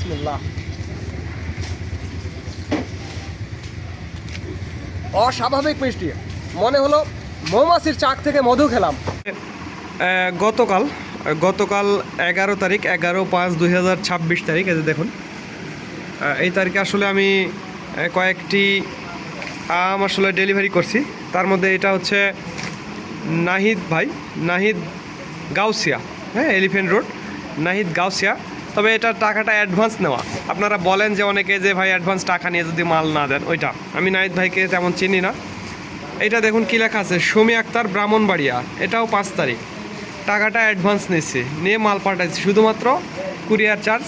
বিসমিল্লাহ। অস্বাভাবিক মিষ্টি, মনে হলো মৌমাছির চাক থেকে মধু খেলাম। গতকাল 11 তারিখ 11/5/2026 তারিখ, এই যে দেখুন এই তারিখে আসলে আমি কয়েকটি আম আসলে ডেলিভারি করছি। তার মধ্যে এটা হচ্ছে নাহিদ ভাই, নাহিদ গাউসিয়া, হ্যাঁ, এলিফ্যান্ট রোড, নাহিদ গাউসিয়া। তবে এটা টাকাটা অ্যাডভান্স নেওয়া। আপনারা বলেন যে অনেকে যে ভাই অ্যাডভান্স টাকা নিয়ে যদি মাল না দেন, ওইটা আমি নাহিদ ভাইকে তেমন চিনি না। এটা দেখুন কী লেখা আছে, শমী আক্তার, ব্রাহ্মণবাড়িয়া। এটাও 5 তারিখ, টাকাটা অ্যাডভান্স নিচ্ছি, নিয়ে মাল পাঠাচ্ছি, শুধুমাত্র কুরিয়ার চার্জ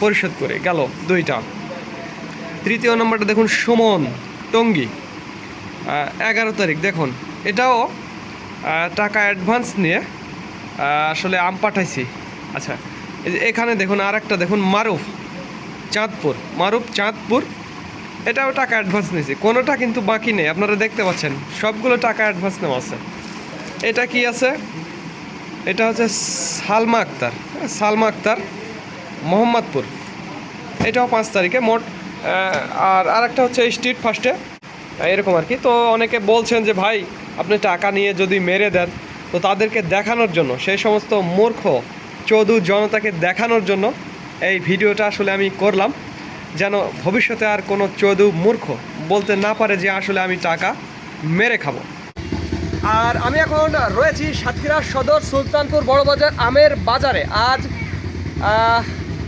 পরিশোধ করে গেল 2টা। তৃতীয় নম্বরটা দেখুন সুমন, টঙ্গী, 11 তারিখ, দেখুন এটাও টাকা অ্যাডভান্স নিয়ে আসলে আম পাঠাইছি। আচ্ছা, এখানে দেখুন আর একটা দেখুন মারুফ, চাঁদপুর, এটাও টাকা অ্যাডভান্স নিয়েছি, কোনোটা কিন্তু বাকি নেই, আপনারা দেখতে পাচ্ছেন সবগুলো টাকা অ্যাডভান্স নেওয়া আছে। এটা কি আছে, এটা হচ্ছে সালমা আক্তার, মোহাম্মদপুর, এটাও 5 তারিখে মোট। আর আরেকটা হচ্ছে স্ট্রিট ফার্স্টে, এরকম আর কি। তো অনেকে বলছেন যে ভাই আপনি টাকা নিয়ে যদি মেরে দেন, তো তাদেরকে দেখানোর জন্য, সেই সমস্ত মূর্খ চোদু জনতাকে দেখানোর জন্য এই ভিডিওটা আসলে আমি করলাম, যেন ভবিষ্যতে আর কোনো চোদু মূর্খ বলতে না পারে যে আসলে আমি টাকা মেরে খাবো। আর আমি এখন রয়েছি সাতক্ষীরা সদর সুলতানপুর বড়বাজার আমের বাজারে। আজ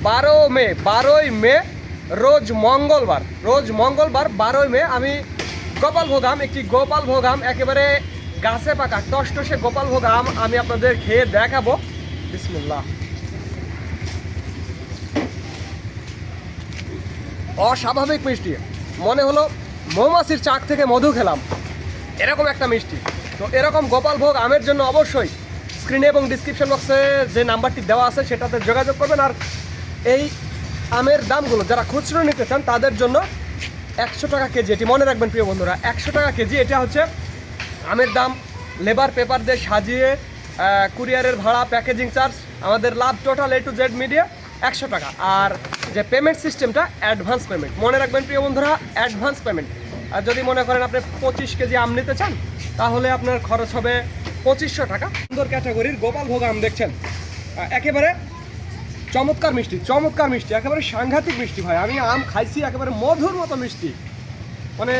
12ই মে, রোজ মঙ্গলবার 12ই মে। আমি একটি গোপালভোগ আম, একেবারে গাছে পাকা টসটসে গোপালভোগ আম আমি আপনাদের খেয়ে দেখাবো। বিসমিল্লাহ। অস্বাভাবিক মিষ্টি, মনে হলো মৌমাছির চাক থেকে মধু খেলাম, এরকম একটা মিষ্টি। তো এরকম গোপালভোগ আমের জন্য অবশ্যই স্ক্রিনে এবং ডিসক্রিপশন বক্সে যে নাম্বারটি দেওয়া আছে সেটাতে যোগাযোগ করবেন। আর এই আমের দামগুলো যারা খুচরো নিতে চান তাদের জন্য 100 টাকা কেজি, এটি মনে রাখবেন প্রিয় বন্ধুরা, 100 টাকা কেজি। এটা হচ্ছে আমের দাম, লেবার পেপার দিয়ে সাজিয়ে, কুরিয়ারের ভাড়া, প্যাকেজিং চার্জ, আমাদের লাভ total A to Z media 100 টাকা। আর যে পেমেন্ট সিস্টেমটা অ্যাডভান্স পেমেন্ট, মনে রাখবেন প্রিয় বন্ধুরা, অ্যাডভান্স পেমেন্ট। আর যদি মনে করেন আপনি 25 কেজি আম নিতে চান, তাহলে আপনার খরচ হবে 2500 টাকা। সুন্দর ক্যাটাগরির গোপালভোগ আম দেখছেন, একেবারে চমৎকার মিষ্টি, একেবারে সাংঘাতিক মিষ্টি ভাই। আমি আম খাইছি, একেবারে মধুর মতো মিষ্টি। মানে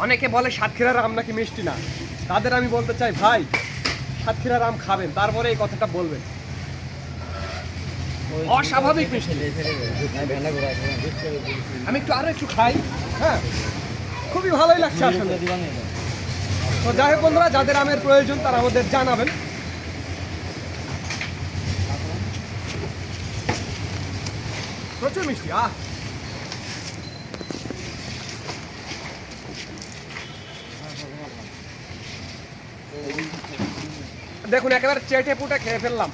অনেকে বলে সাতক্ষীরার আম নাকি মিষ্টি না, তাদের আমি বলতে চাই ভাই সাতক্ষীরার আম খাবেন, তারপরে এই কথাটা বলবেন। অস্বাভাবিক মিষ্টি। আমি আরো একটু খাই, হ্যাঁ, খুবই ভালোই লাগছে আসলে। তো যাই হোক বন্ধুরা, যাদের আমের প্রয়োজন তারা আমাদের জানাবেন। প্রচুর মিষ্টি। দেখুন একেবারে চেটে পুটে খেয়ে ফেললাম।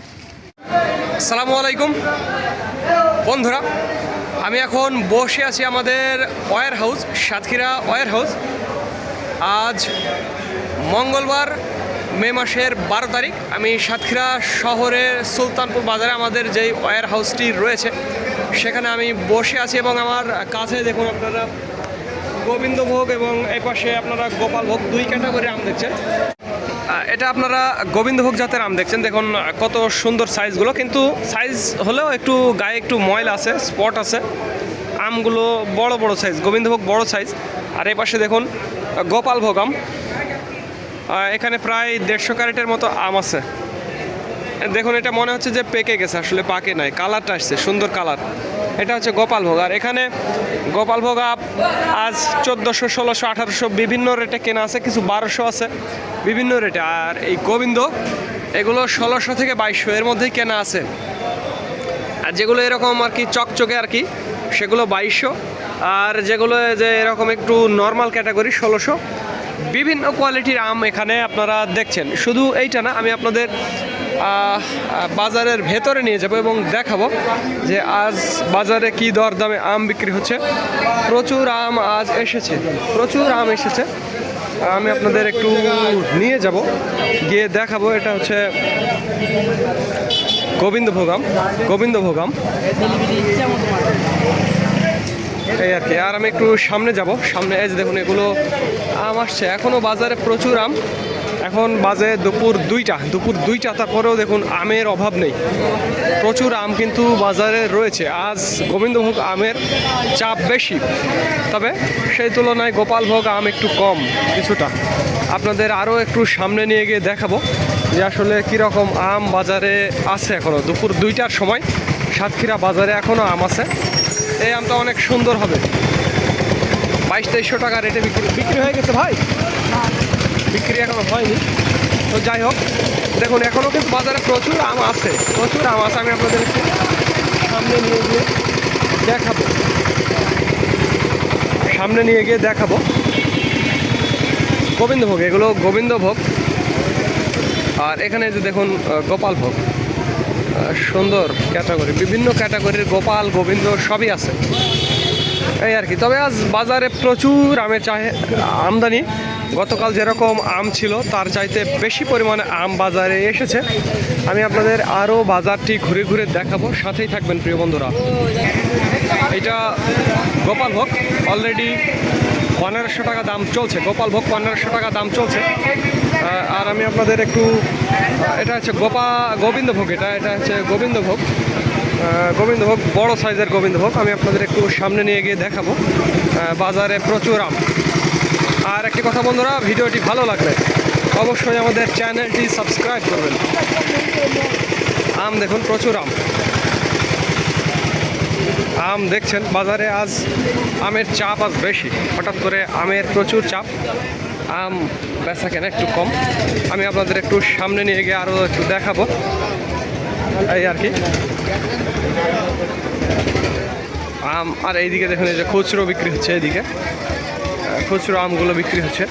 আসসালামু আলাইকুম বন্ধুরা, আমি এখন বসে আছি আমাদের warehouse, Satkhira warehouse. আজ মঙ্গলবার, মে মাসের 12 তারিখ। আমি সাতক্ষীরা শহরের সুলতানপুর বাজারে আমাদের যেই ওয়্যার হাউসটি রয়েছে সেখানে আমি বসে আছি, এবং আমার কাছে দেখুন আপনারা গোবিন্দভোগ এবং এই পাশে আপনারা গোপালভোগ, 2 ক্যাটাগরি আম দেখছেন। এটা আপনারা গোবিন্দভোগ জাতের আম দেখছেন, দেখুন কত সুন্দর সাইজগুলো, কিন্তু সাইজ হলেও একটু গায়ে একটু ময়লা আছে, স্পট আছে। আমগুলো বড় সাইজ, গোবিন্দভোগ বড় সাইজ। আর এই পাশে দেখুন গোপালভোগ আম, এখানে প্রায় 150 ক্যারেটের মতো আম আছে। দেখুন এটা মনে হচ্ছে যে পেকে গেছে, আসলে পাকে নাই, কালারটা আসছে সুন্দর কালার। এটা হচ্ছে গোপালভোগ। আর এখানে গোপালভোগ আজ 1400, 1600, 1800 বিভিন্ন রেটে কেনা আছে, কিছু 1200 আছে, বিভিন্ন রেটে। আর এই গোবিন্দ এগুলো 1600 থেকে 2200 এর মধ্যেই কেনা আছে। আর যেগুলো এরকম আর কি চকচকে আর কি, সেগুলো 2200। আর যেগুলো যে এরকম একটু নর্মাল ক্যাটাগরি 1600। বিভিন্ন কোয়ালিটির আম এখানে আপনারা দেখছেন। শুধু এইটা না, আমি আপনাদের বাজারের ভেতরে নিয়ে যাব এবং দেখাবো যে আজ বাজারে কি দর দামে আম বিক্রি হচ্ছে। প্রচুর আম আজ এসেছে, আমি আপনাদের একটু নিয়ে যাব, গিয়ে দেখাবো। এটা হচ্ছে গোবিন্দভোগ আম। এই আর কি। আর আমি একটু সামনে যাব, সামনে এই যে দেখুন এগুলো আম আসছে, এখনও বাজারে প্রচুর আম। এখন বাজে দুপুর দুইটা, তারপরেও দেখুন আমের অভাব নেই, প্রচুর আম কিন্তু বাজারে রয়েছে। আজ গোবিন্দভোগ আমের চাপ বেশি, তবে সেই তুলনায় গোপালভোগ আম একটু কম কিছুটা। আপনাদের আরও একটু সামনে নিয়ে গিয়ে দেখাবো যে আসলে কীরকম আম বাজারে আছে। এখনও দুপুর 2টার সময় সাতক্ষীরা বাজারে এখনও আম আছে। এই আমটা অনেক সুন্দর হবে, 2200-2300 টাকা রেটে বিক্রি হয়ে গেছে ভাই, বিক্রি এখনো হয়নি। তো যাই হোক, দেখুন এখনও কিন্তু বাজারে প্রচুর আম আছে, প্রচুর আম আছে। আমি আপনাদের একটু সামনে নিয়ে গিয়ে দেখাবো, সামনে নিয়ে গিয়ে দেখাবো গোবিন্দভোগ, এগুলো গোবিন্দভোগ। আর এখানে যে দেখুন গোপালভোগ, সুন্দর ক্যাটাগরি, বিভিন্ন ক্যাটাগরির গোপাল গোবিন্দ সবই আছে, এই আর কি। তবে আজ বাজারে প্রচুর আমের আমদানি। গতকাল যেরকম আম ছিল তার চাইতে বেশি পরিমাণে আম বাজারে এসেছে। আমি আপনাদের আরও বাজারটি ঘুরে ঘুরে দেখাবো, সাথেই থাকবেন প্রিয় বন্ধুরা। এটা গোপালভোগ অলরেডি 1500 টাকা দাম চলছে, গোপালভোগ 1500 টাকা দাম চলছে। আর আমি আপনাদের একটু, এটা হচ্ছে গোবিন্দভোগ, এটা হচ্ছে গোবিন্দভোগ, গোবিন্দভোগ বড় সাইজের গোবিন্দভোগ। আমি আপনাদের একটু সামনে নিয়ে গিয়ে দেখাবো। বাজারে প্রচুর আম। আর একটি কথা বন্ধুরা, ভিডিওটি ভালো লাগলে অবশ্যই আমাদের চ্যানেলটি সাবস্ক্রাইব করবেন। আম দেখুন, প্রচুর আম, আম দেখছেন বাজারে আজ আমের চাপ আজ বেশি, হঠাৎ করে আমের প্রচুর চাপ, আম বেচা কেনা একটু কম। আমি আপনাদের একটু সামনে নিয়ে গিয়ে আরও একটু দেখাবো, এই আর কি। আম, আর এইদিকে দেখুন এই যে খুচরো বিক্রি হচ্ছে, এইদিকে খুচরো আমগুলো বিক্রি হচ্ছে।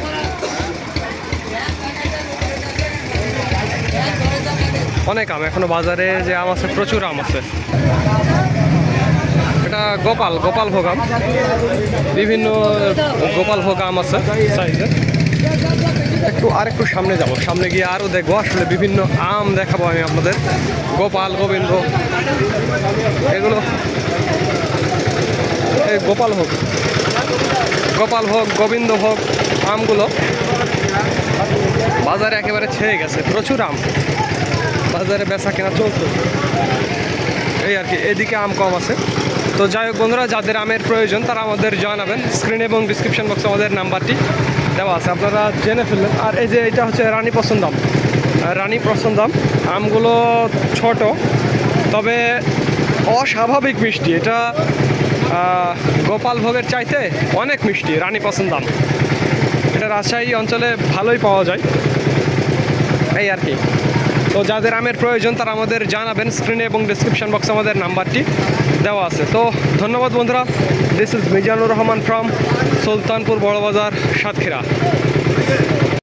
অনেক আম এখনো বাজারে, যে আম আছে প্রচুর আম আছে। এটা গোপালভোগ আম, বিভিন্ন গোপালভোগ আম আছে সাইজের। আরেকটু সামনে যাব, সামনে গিয়ে আরও দেখবো আসলে বিভিন্ন আম দেখাবো আমি আপনাদের। গোপাল গোবিন্দ এগুলো, এই গোপালভোগ গোবিন্দভোগ আমগুলো বাজারে একেবারে ছেয়ে গেছে, প্রচুর আম বাজারে বেচা কেনা চলছে, এই আর কি। এদিকে আম কম আছে। তো যাই হোক বন্ধুরা, যাদের আমের প্রয়োজন তারা আমাদের জানাবেন, স্ক্রিন এবং ডিসক্রিপশন বক্সে আমাদের নাম্বারটি দেওয়া আছে, আপনারা জেনে ফেলবেন। আর এই যে এটা হচ্ছে রানী পছন্দ আম, রানী পছন্দ আম। আমগুলো ছোট, তবে অস্বাভাবিক মিষ্টি। এটা গোপালভোগের চাইতে অনেক মিষ্টি রানী পছন্দ আম। এটা রাজশাহী অঞ্চলে ভালোই পাওয়া যায়, এই আর কি। তো যাদের আমের প্রয়োজন তারা আমাদের জানাবেন, স্ক্রিনে এবং ডিসক্রিপশন বক্সে আমাদের নাম্বারটি দেওয়া আছে। তো ধন্যবাদ বন্ধুরা, this is Mizanur Rahman from Sultanpur Barabazar, Satkhira.